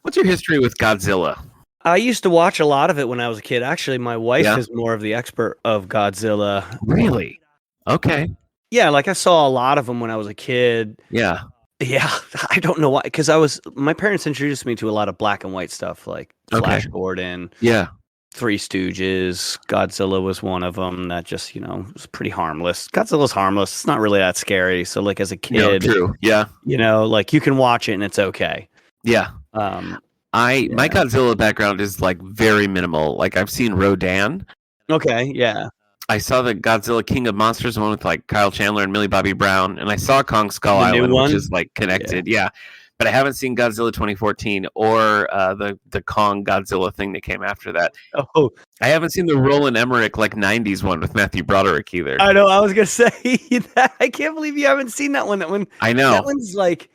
What's your history with Godzilla? I used to watch a lot of it when I was a kid. Actually, my wife is more of the expert of Godzilla. Really? Okay. Yeah, like I saw a lot of them when I was a kid. Yeah. Yeah, I don't know why, because my parents introduced me to a lot of black and white stuff, like Flash Gordon, Three Stooges. Godzilla was one of them that just, was pretty harmless. Godzilla's harmless. It's not really that scary. So, like, as a kid, true. Yeah. Like you can watch it and it's okay. Yeah. My Godzilla background is like very minimal. Like I've seen Rodan. Okay, yeah. I saw the Godzilla King of Monsters, the one with like Kyle Chandler and Millie Bobby Brown, and I saw Kong Skull Island, which is like connected. Yeah. But I haven't seen Godzilla 2014 or the Kong Godzilla thing that came after that. Oh, I haven't seen the Roland Emmerich like 90s one with Matthew Broderick either. I know. I was gonna say that. I can't believe you haven't seen that one. That one. I know. That one's like,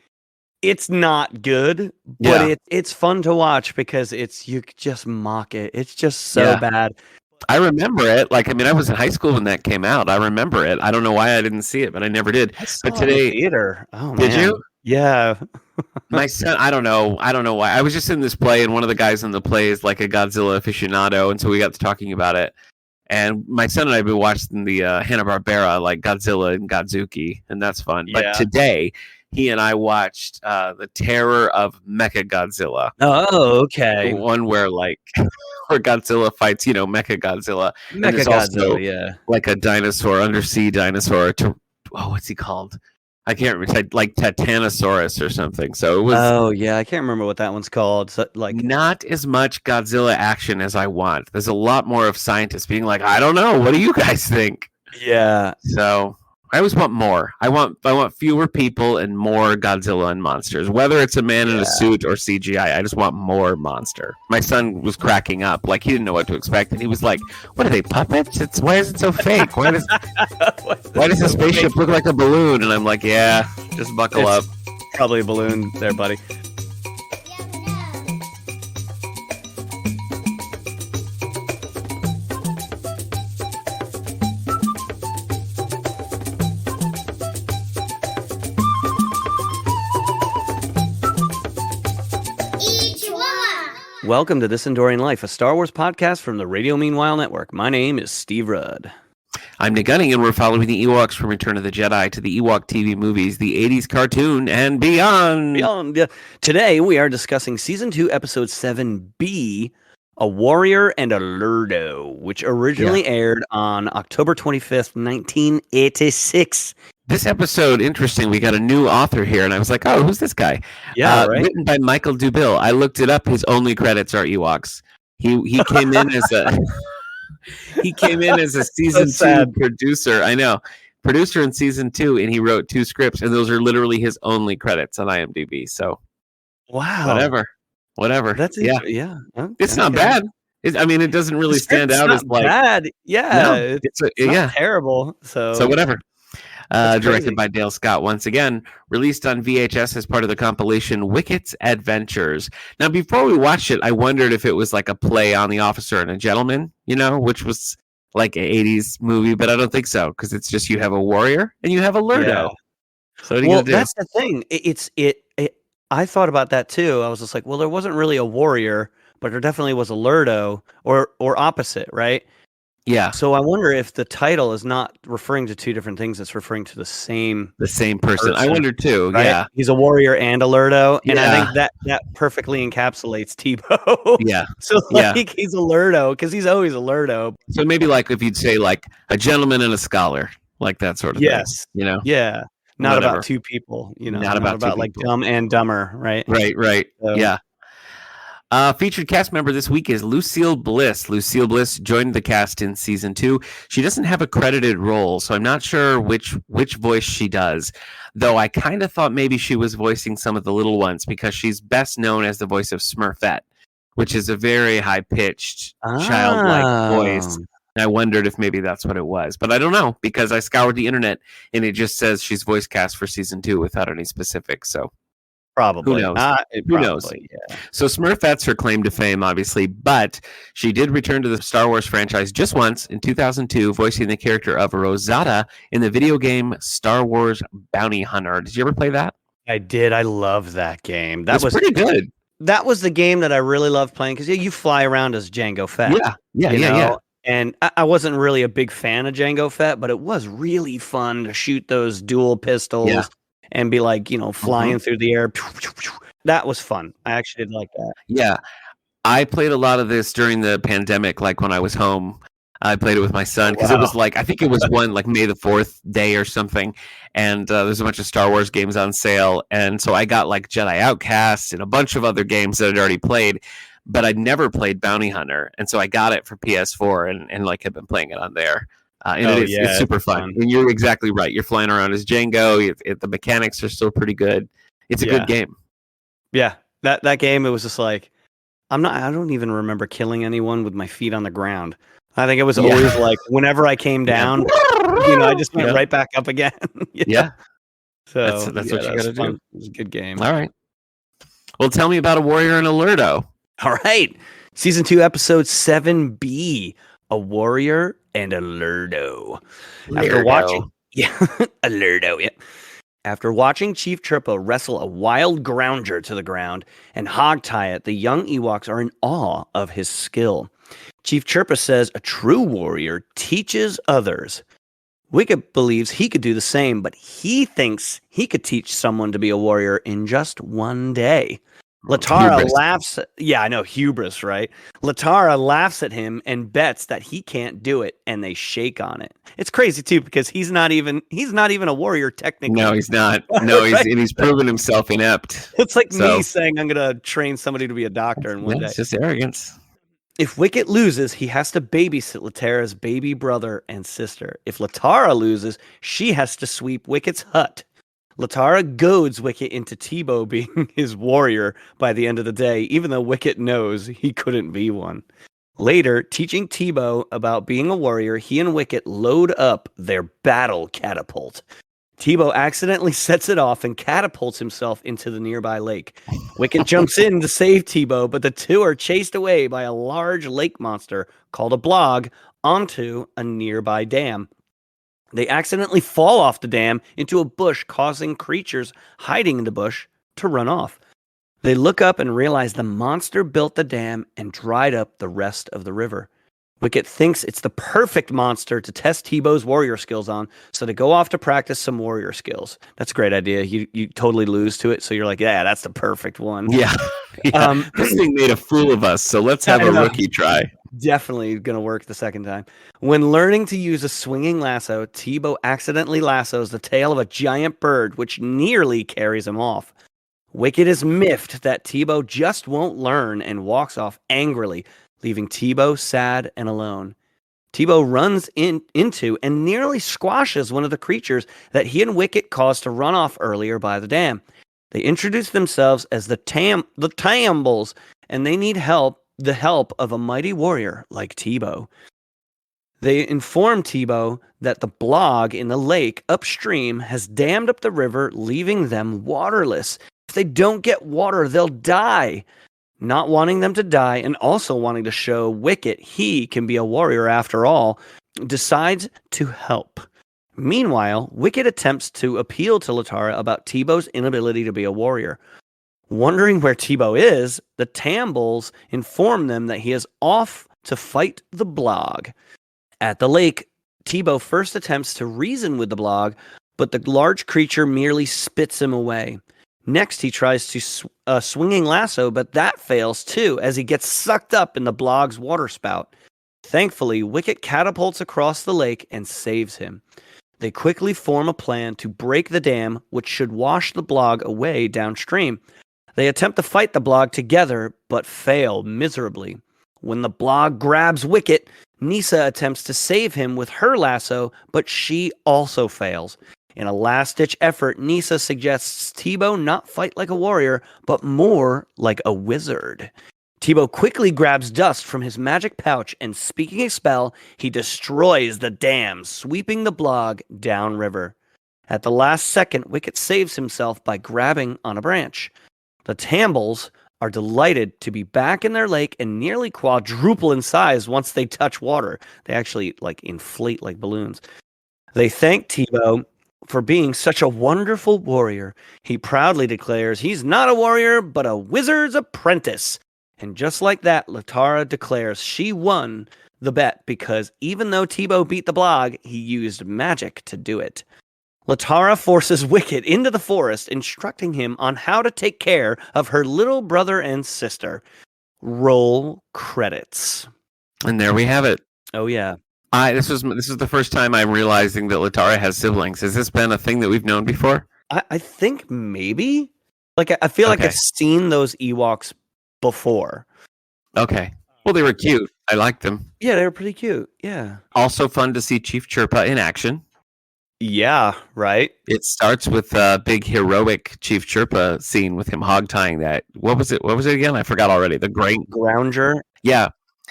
it's not good, but it's fun to watch because you just mock it. It's just so bad. I remember it. Like, I mean, I was in high school when that came out. I remember it. I don't know why I didn't see it, but I never did. But today, theater. Oh, did you? Yeah. My son, I don't know why. I was just in this play, and one of the guys in the play is like a Godzilla aficionado, and so we got to talking about it. And my son and I have been watching the Hanna-Barbera, like Godzilla and Godzuki, and that's fun. But today, he and I watched The Terror of Mechagodzilla. Oh, okay. The one where where Godzilla fights, Mechagodzilla. Mechagodzilla, like a dinosaur, undersea dinosaur. What's he called? I can't remember, like Titanosaurus or something. So it was. Oh yeah, I can't remember what that one's called. So, like, not as much Godzilla action as I want. There's a lot more of scientists being like, I don't know. What do you guys think? Yeah. So I always want more. I want fewer people and more Godzilla and monsters. Whether it's a man in a suit or CGI, I just want more monster. My son was cracking up, like he didn't know what to expect, and he was like, "What are they, puppets? Why is it so fake? Why does the spaceship look like a balloon?" And I'm like, "Yeah, just buckle up." Probably a balloon there, buddy. Welcome to This Endorian Life, a Star Wars podcast from the Radio Meanwhile Network. My name is Steve Rudd. I'm Nic and we're following the Ewoks from Return of the Jedi to the Ewok TV movies, the 80s cartoon, and beyond. Today, we are discussing Season 2, Episode 7B, A Warrior and a Lurdo, which originally aired on October 25th, 1986. This episode, interesting, we got a new author here, and I was like, oh, who's this guy? Yeah, right? Written by Michael Dubill. I looked it up. His only credits are Ewoks. He came in as a season 2 producer. I know. Producer in season 2, and he wrote 2 scripts, and those are literally his only credits on IMDb. So, wow. Whatever. That's yeah. It's not bad. It doesn't really stand out as like bad. Yeah, no, it's not terrible. So whatever. Directed by Dale Scott once again, released on VHS as part of the compilation Wicket's Adventures. Now, before we watched it, I wondered if it was like a play on The Officer and a Gentleman, which was like an 80s movie, but I don't think so, because it's just you have a warrior and you have a Lurdo. Yeah. So that's the thing. I thought about that too. I was just like, well, there wasn't really a warrior, but there definitely was a Lurdo, or opposite, right? Yeah. So I wonder if the title is not referring to 2 different things. It's referring to the same person. I wonder too. Right? Yeah. He's a warrior and a Lurdo. And I think that perfectly encapsulates Tebow. Yeah. So he's a Lurdo because he's always a Lurdo. So maybe like if you'd say like a gentleman and a scholar, like that sort of thing. Yeah. Not about 2 people, not about like Dumb and Dumber, right? Right. So, yeah. Featured cast member this week is Lucille Bliss. Lucille Bliss joined the cast in season 2. She doesn't have a credited role, so I'm not sure which voice she does, though I kind of thought maybe she was voicing some of the little ones because she's best known as the voice of Smurfette, which is a very high-pitched, childlike voice. And I wondered if maybe that's what it was, but I don't know because I scoured the internet and it just says she's voice cast for season 2 without any specifics, so... Probably. Who knows? Who knows? Yeah. So Smurfette's her claim to fame, obviously, but she did return to the Star Wars franchise just once in 2002, voicing the character of Rosada in the video game Star Wars Bounty Hunter. Did you ever play that? I did. I love that game. That was pretty good. that was the game that I really loved playing because you fly around as Jango Fett. Yeah. And I wasn't really a big fan of Jango Fett, but it was really fun to shoot those dual pistols and be like, flying through the air. That was fun. I actually did like that. Yeah. I played a lot of this during the pandemic, like when I was home. I played it with my son because it was like, I think it was one like May the 4th day or something. And there's a bunch of Star Wars games on sale. And so I got like Jedi Outcast and a bunch of other games that I'd already played, but I'd never played Bounty Hunter. And so I got it for PS4 and like have been playing it on there. And it's super fun. And you're exactly right. You're flying around as Jango. The mechanics are still pretty good. It's a good game. Yeah. That game, it was just like, I don't even remember killing anyone with my feet on the ground. I think it was always like whenever I came down, I just went right back up again. Yeah. So that's what you got to do. It was a good game. All right. Well, tell me about a warrior and a Lurdo. All right. Season 2, episode 7B, a warrior and a Lurdo. After watching, a Lurdo, After watching Chief Trippa wrestle a wild Grounger to the ground and hogtie it, the young Ewoks are in awe of his skill. Chief Trippa says a true warrior teaches others. Wicket believes he could do the same, but he thinks he could teach someone to be a warrior in just one day. Latara laughs. I know, hubris, right? Latara laughs at him and bets that he can't do it, and they shake on it. It's crazy too because he's not even a warrior technically. No, he's not. No, right? he's proven himself inept. It's like me saying I'm going to train somebody to be a doctor in one day. It's just arrogance. If Wicket loses, he has to babysit Latara's baby brother and sister. If Latara loses, she has to sweep Wicket's hut. Latara goads Wicket into Teebo being his warrior by the end of the day, even though Wicket knows he couldn't be one. Later, teaching Teebo about being a warrior, he and Wicket load up their battle catapult. Teebo accidentally sets it off and catapults himself into the nearby lake. Wicket jumps in to save Teebo, but the two are chased away by a large lake monster called a blog onto a nearby dam. They accidentally fall off the dam into a bush, causing creatures hiding in the bush to run off. They look up and realize the monster built the dam and dried up the rest of the river. Wicket thinks it's the perfect monster to test Teebo's warrior skills on, so they go off to practice some warrior skills. That's a great idea. You totally lose to it, so you're like, yeah, that's the perfect one. Yeah. This thing made a fool of us, so let's have a rookie try. Definitely going to work the second time. When learning to use a swinging lasso, Teebo accidentally lassos the tail of a giant bird, which nearly carries him off. Wicket is miffed that Teebo just won't learn and walks off angrily, leaving Teebo sad and alone. Teebo runs into and nearly squashes one of the creatures that he and Wicket caused to run off earlier by the dam. They introduce themselves as the Tambles, and they need the help of a mighty warrior like Teebo. They inform Teebo that the blog in the lake upstream has dammed up the river, leaving them waterless. If they don't get water, they'll die. Not wanting them to die and also wanting to show Wicket he can be a warrior after all, decides to help. Meanwhile, Wicket attempts to appeal to Latara about Teebo's inability to be a warrior. Wondering where Teebo is, the Tambles inform them that he is off to fight the blog. At the lake, Teebo first attempts to reason with the blog, but the large creature merely spits him away. Next, he tries to swinging lasso, but that fails too, as he gets sucked up in the blog's water spout. Thankfully, Wicket catapults across the lake and saves him. They quickly form a plan to break the dam, which should wash the blog away downstream. They attempt to fight the blog together, but fail miserably. When the blog grabs Wicket, Nisa attempts to save him with her lasso, but she also fails. In a last-ditch effort, Nisa suggests Teebo not fight like a warrior, but more like a wizard. Teebo quickly grabs dust from his magic pouch, and speaking a spell, he destroys the dam, sweeping the blog downriver. At the last second, Wicket saves himself by grabbing on a branch. The Tambles are delighted to be back in their lake and nearly quadruple in size once they touch water. They actually inflate like balloons. They thank Teebo for being such a wonderful warrior. He proudly declares he's not a warrior, but a wizard's apprentice. And just like that, Latara declares she won the bet because even though Tebow beat the blog, he used magic to do it. Latara forces Wicket into the forest, instructing him on how to take care of her little brother and sister. Roll credits. And there we have it. Oh, yeah. This is the first time I'm realizing that Latara has siblings. Has this been a thing that we've known before? I think maybe. Like, I feel like I've seen those Ewoks before. Okay. Well, they were cute. I liked them. Yeah, they were pretty cute. Yeah. Also fun to see Chief Chirpa in action. Yeah, right. It starts with a big heroic Chief Chirpa scene with him hog tying that. What was it? What was it again? I forgot already. The Grounger. Yeah.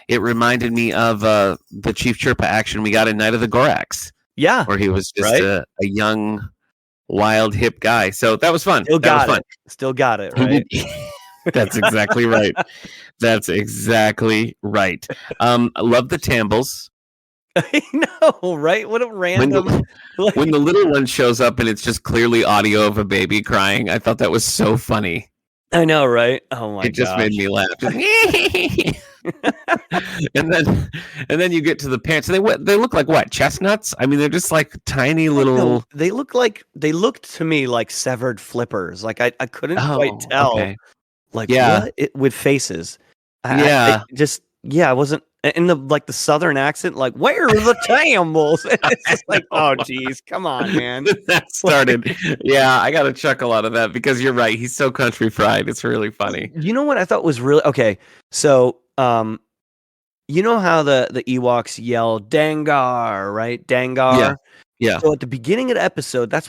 It reminded me of the Chief Chirpa action we got in Night of the Gorax. Yeah. Where he was just a young, wild, hip guy. So that was fun. Still got it, right? That's exactly right. That's exactly right. I love the Tambles. I know, right? What a random... When the little one shows up and it's just clearly audio of a baby crying, I thought that was so funny. I know, right? Oh my god! It just made me laugh. and then you get to the pants. They look like what? Chestnuts? I mean, they're just like tiny little. No, they looked to me like severed flippers. Like I couldn't quite tell. Okay. Like what with faces. I wasn't in the southern accent. Like where are the Tambles? It's just like oh geez, come on, man. That started. Yeah, I got to chuckle out of that because you're right. He's so country fried. It's really funny. You know what I thought was really okay. So you know how the Ewoks yell Dangar, right? Dangar. Yeah. So at the beginning of the episode, that's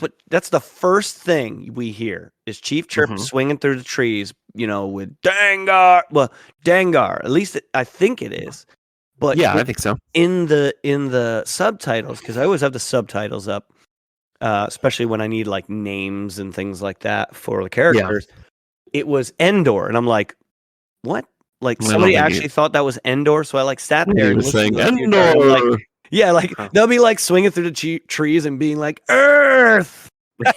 the first thing we hear is Chief Chirp swinging through the trees, with Dangar. Well, Dangar, at least I think it is. But yeah, I think so. In the subtitles, because I always have the subtitles up, especially when I need like names and things like that for the characters. Yeah. It was Endor, and I'm like, what? Like somebody actually thought that was Endor, so I like sat there and listened to Endor. Yeah, like they'll be like swinging through the trees and being like Earth. I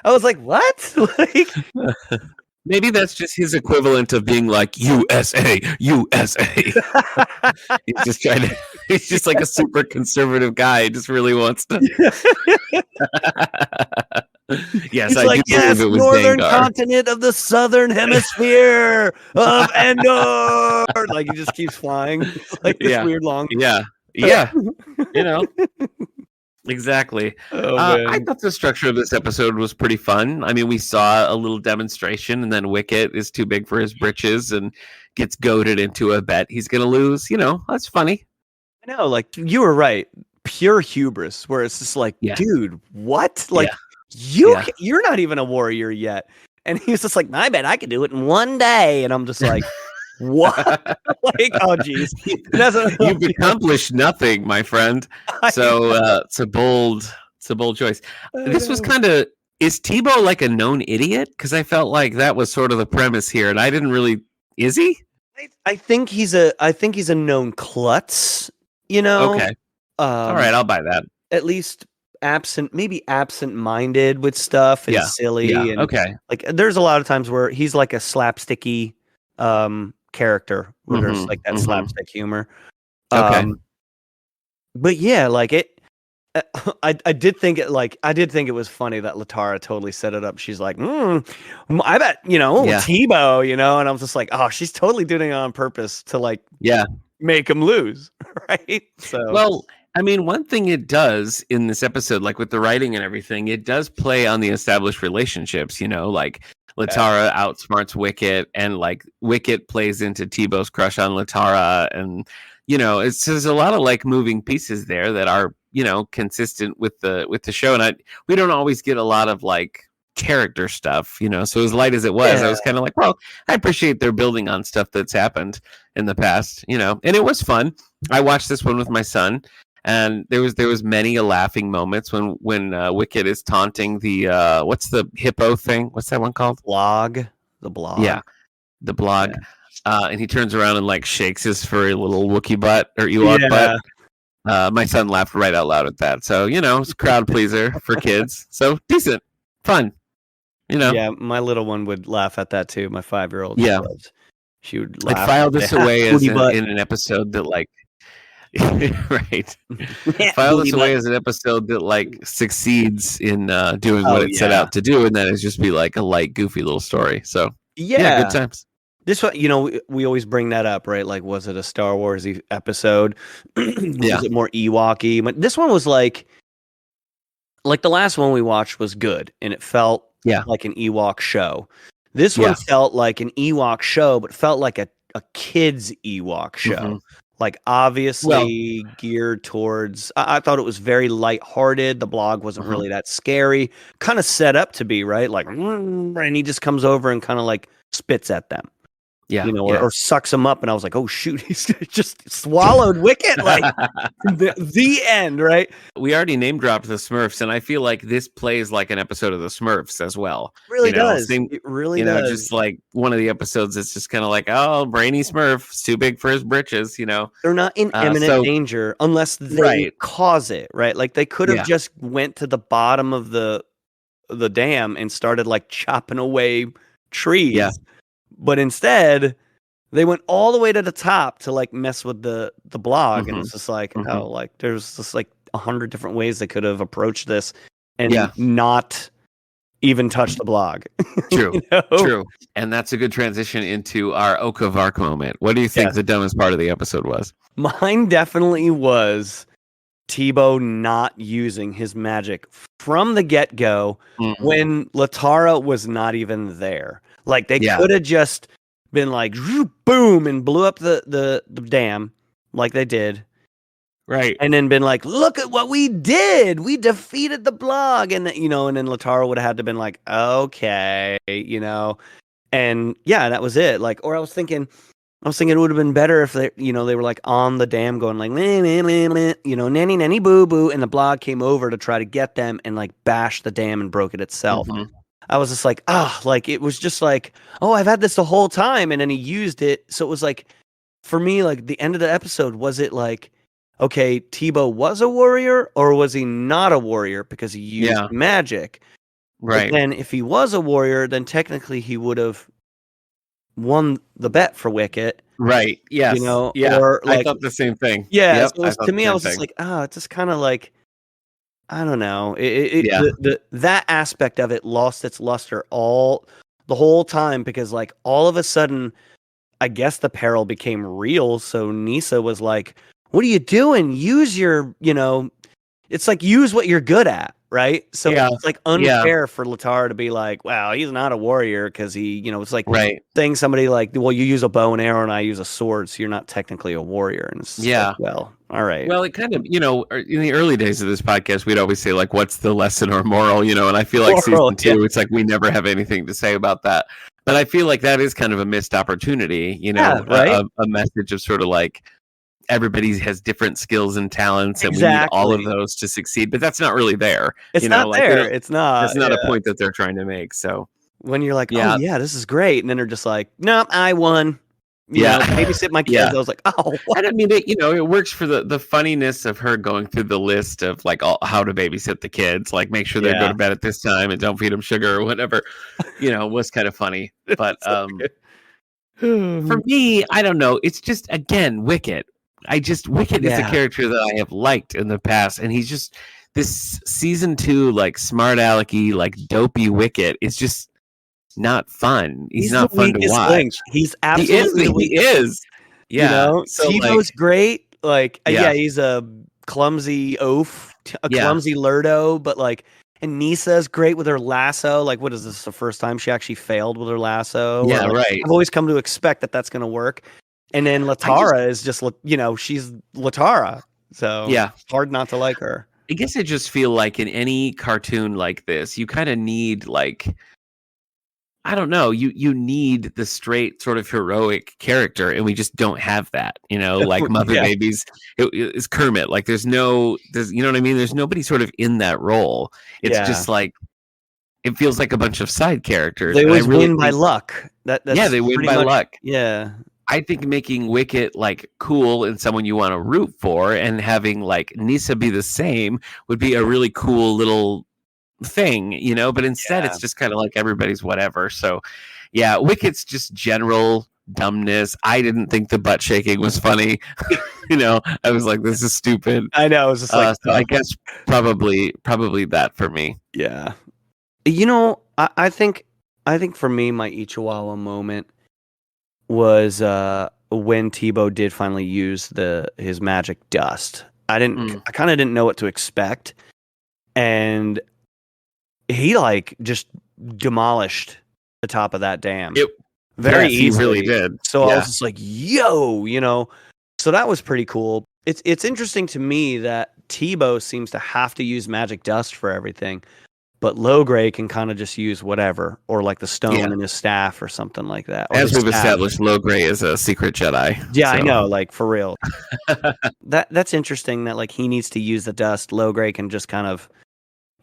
was like, what? Like, maybe that's just his equivalent of being like USA. He's just like a super conservative guy. He just really wants to. Yes, he's like, yes, it was northern Dangar. Continent of the southern hemisphere of Endor. Like he just keeps flying. It's like this weird long. Yeah. Exactly. I thought the structure of this episode was pretty fun. I mean, we saw a little demonstration, and then Wicket is too big for his britches and gets goaded into a bet he's going to lose. That's funny. I know, like you were right. Pure hubris, where it's just like, dude, what? Like you're not even a warrior yet. And he was just like, I bet I could do it in one day. And I'm just like, what? Like, oh geez, you've accomplished nothing, my friend. So it's a bold choice. This was kind of, is Tebow like a known idiot? Because I felt like that was sort of the premise here, and I didn't really. Is he? I think he's a known klutz. Okay. All right, I'll buy that. At least absent-minded with stuff and silly. Yeah. And okay. Like there's a lot of times where he's like a slapsticky character where there's like that slapstick humor. Okay. But yeah, like it I did think it was funny that Latara totally set it up. She's like, I bet, Tebow, and I was just like, oh, she's totally doing it on purpose to like make him lose. Right. So well, I mean, one thing it does in this episode, like with the writing and everything, it does play on the established relationships, like Latara outsmarts Wicket, and like Wicket plays into Tebow's crush on Latara. And, there's a lot of like moving pieces there that are, consistent with the show. And we don't always get a lot of like character stuff, so as light as it was, I was kind of like, well, I appreciate they're building on stuff that's happened in the past, and it was fun. I watched this one with my son. And there was many laughing moments when Wicket is taunting the what's the hippo thing? What's that one called? The blog. Yeah, the blog. Yeah. And he turns around and like shakes his furry little Wookiee butt or Ewok butt. My son laughed right out loud at that. So, it's a crowd pleaser for kids. So decent, fun, Yeah, my little one would laugh at that too. My 5-year-old. Yeah. She would I'd laugh. file this away as in in an episode that right. File this away as an episode that succeeds in doing what it set out to do, and then it's just be like a light, goofy little story. So good times. This one, we always bring that up, right? Like, was it a Star Wars-y episode? Was it more Ewok-y? But this one was like the last one we watched was good, and it felt like an Ewok show. This one felt like an Ewok show, but felt like a kid's Ewok show. Mm-hmm. Like, obviously geared towards... I thought it was very lighthearted. The blog wasn't really that scary. Kind of set up to be, right? Like, and he just comes over and kind of like spits at them. Or sucks him up, and I was like, "Oh shoot, he's just swallowed Wicket!" Like the end, right? We already name dropped the Smurfs, and I feel like this plays like an episode of the Smurfs as well. Really does. It really does. Just like one of the episodes, it's just kind of like, oh, brainy Smurf, it's too big for his britches. They're not in imminent danger unless they cause it, right? Like they could have just went to the bottom of the dam and started like chopping away trees. Yeah. But instead, they went all the way to the top to like mess with the blog, and it's just like, there's just like 100 different ways they could have approached this and not even touch the blog. True, true, and that's a good transition into our Oak of Arc moment. What do you think the dumbest part of the episode was? Mine definitely was Tebow not using his magic from the get-go when Latara was not even there. Like they could have just been like boom and blew up the dam like they did. Right. And then been like, look at what we did. We defeated the blog. And and then Latara would have had to been like, okay, and that was it. Like, or I was thinking it would have been better if they, they were like on the dam going like, nanny, nanny, boo, boo. And the blog came over to try to get them and like bash the dam and broke it itself. Mm-hmm. I was just like, it was just like, I've had this the whole time. And then he used it. So it was like, for me, like the end of the episode, was it like, okay, Tebow was a warrior or was he not a warrior because he used magic? Right. And if he was a warrior, then technically he would have won the bet for Wicket. Right. Yes. Or like, I thought the same thing. Yeah. Yep, so to me, I was just like, it's just kind of like, I don't know. That aspect of it lost its luster the whole time because like all of a sudden, I guess the peril became real. So Nisa was like, what are you doing? Use your, it's like use what you're good at. Right. So it's like unfair for Latara to be like, wow, he's not a warrior because he, it's like saying somebody like, well, you use a bow and arrow and I use a sword. So you're not technically a warrior. And it's like, well, all right. Well, it kind of, in the early days of this podcast, we'd always say like, what's the lesson or moral, and I feel like season 2, it's like we never have anything to say about that. But I feel like that is kind of a missed opportunity, a message of sort of like, everybody has different skills and talents and we need all of those to succeed, but that's not really there. It's not there. It's not. That's not a point that they're trying to make. So when you're like, this is great. And then they're just like, no, I won. Babysit my kids. I was like, what? And I mean, it works for the funniness of her going through the list of like how to babysit the kids, like make sure they go to bed at this time and don't feed them sugar or whatever, was kind of funny. But for me, I don't know. It's just, again, Wicket. Wicket is a character that I have liked in the past, and he's just this season 2, like smart alecky, like dopey Wicket is just not fun. He's not fun to watch. Link. He's absolutely he is. Yeah, so Tebow's great. Like, he's a clumsy oaf, a clumsy Lurdo, but like, and Nisa's great with her lasso. Like, what is this? The first time she actually failed with her lasso? Yeah, right. I've always come to expect that that's going to work. And then Latara is just, she's Latara. So it's hard not to like her. I guess I just feel like in any cartoon like this, you kind of need like, I don't know, you need the straight sort of heroic character, and we just don't have that, like Mother Babies is Kermit. Like there's you know what I mean? There's nobody sort of in that role. It's just like, it feels like a bunch of side characters. They always win by luck. They win by luck. Yeah. I think making Wicket like cool and someone you want to root for, and having like Nisa be the same would be a really cool little thing, you know. But instead, it's just kind of like everybody's whatever. So, yeah, Wicket's just general dumbness. I didn't think the butt shaking was funny. You know, I was like, this is stupid. I know. It was just like, so I guess probably that for me. Yeah. You know, I think for me, my Ichiwawa moment was when Tebow did finally use his magic dust. I kind of didn't know what to expect, and he like just demolished the top of that dam. Very easily. He really did. So I was just like, yo, you know. So that was pretty cool. It's interesting to me that Tebow seems to have to use magic dust for everything, but Logray can kind of just use whatever, or like the stone in his staff or something like that. As we've established, Logray is a secret Jedi. Yeah, so. I know, like for real. That's interesting that like he needs to use the dust. Logray can just kind of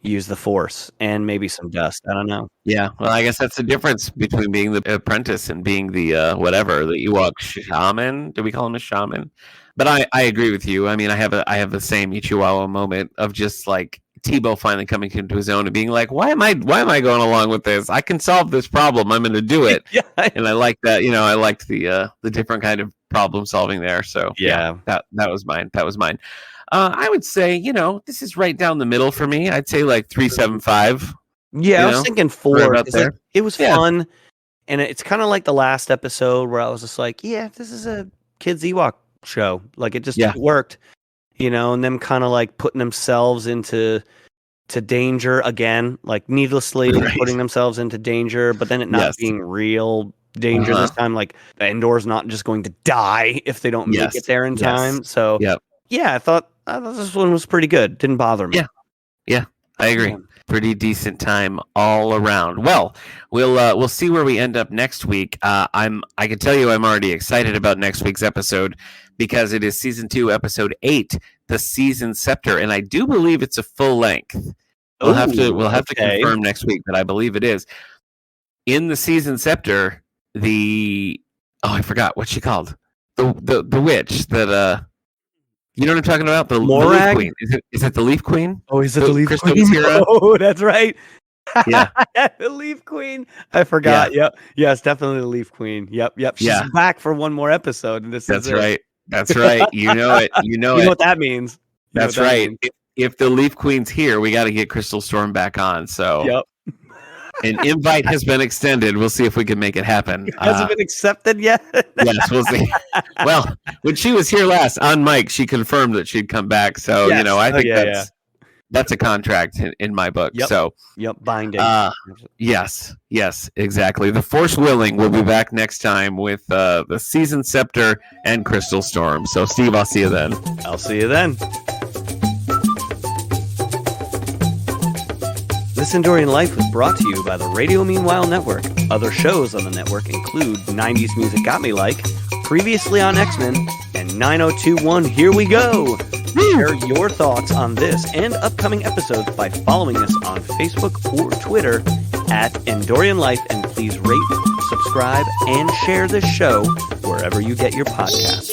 use the Force and maybe some dust. I don't know. Yeah, well, I guess that's the difference between being the apprentice and being the the Ewok shaman. Do we call him a shaman? But I agree with you. I mean, I have the same Ichiwawa moment of just like Tebow finally coming into his own and being like, why am I going along with this? I can solve this problem. I'm going to do it. Yeah. And I like that. You know, I liked the different kind of problem solving there. So yeah, that was mine. I would say, you know, this is right down the middle for me. I'd say like 3.75. Yeah, I was thinking 4. Right like, it was fun, and it's kind of like the last episode where I was just like, yeah, this is a kids Ewok show. Like it just worked, you know, and them kind of like putting themselves into danger again, like needlessly putting themselves into danger, but then it not being real danger this time. Like Endor's not just going to die if they don't make it there in time. So yeah, I thought this one was pretty good. Didn't bother me. Yeah, I agree. Yeah. Pretty decent time all around. Well, we'll see where we end up next week. I can tell you I'm already excited about next week's episode because it is season 2, episode 8, the Season Scepter, and I do believe it's a full length. We'll have to confirm next week, but I believe it is. In the Season Scepter, I forgot what she called. The witch that you know what I'm talking about? The Leaf Queen. Is it the Leaf Queen? Oh, is it the Leaf Queen? Oh, that's right. Yeah. The Leaf Queen. I forgot. Yeah. Yep. Yes, definitely the Leaf Queen. Yep. She's back for one more episode. And that's right. That's right. You know it. You know what that means. That's right. If the Leaf Queen's here, we got to get Crystal Storm back on. So an invite has been extended. We'll see if we can make it happen. It hasn't been accepted yet? Yes, we'll see. Well, when she was here last on mic, she confirmed that she'd come back. So, you know, I think that's a contract in my book. Yep. So, binding. Yes, exactly. The Force willing, we'll be back next time with the Season Scepter and Crystal Storm. So, Steve, I'll see you then. I'll see you then. This Endorian Life was brought to you by the Radio Meanwhile Network. Other shows on the network include 90s Music Got Me Like, Previously on X-Men, and 9021 Here We Go. Share your thoughts on this and upcoming episodes by following us on Facebook or Twitter at Endorian Life, and please rate, subscribe, and share this show wherever you get your podcasts.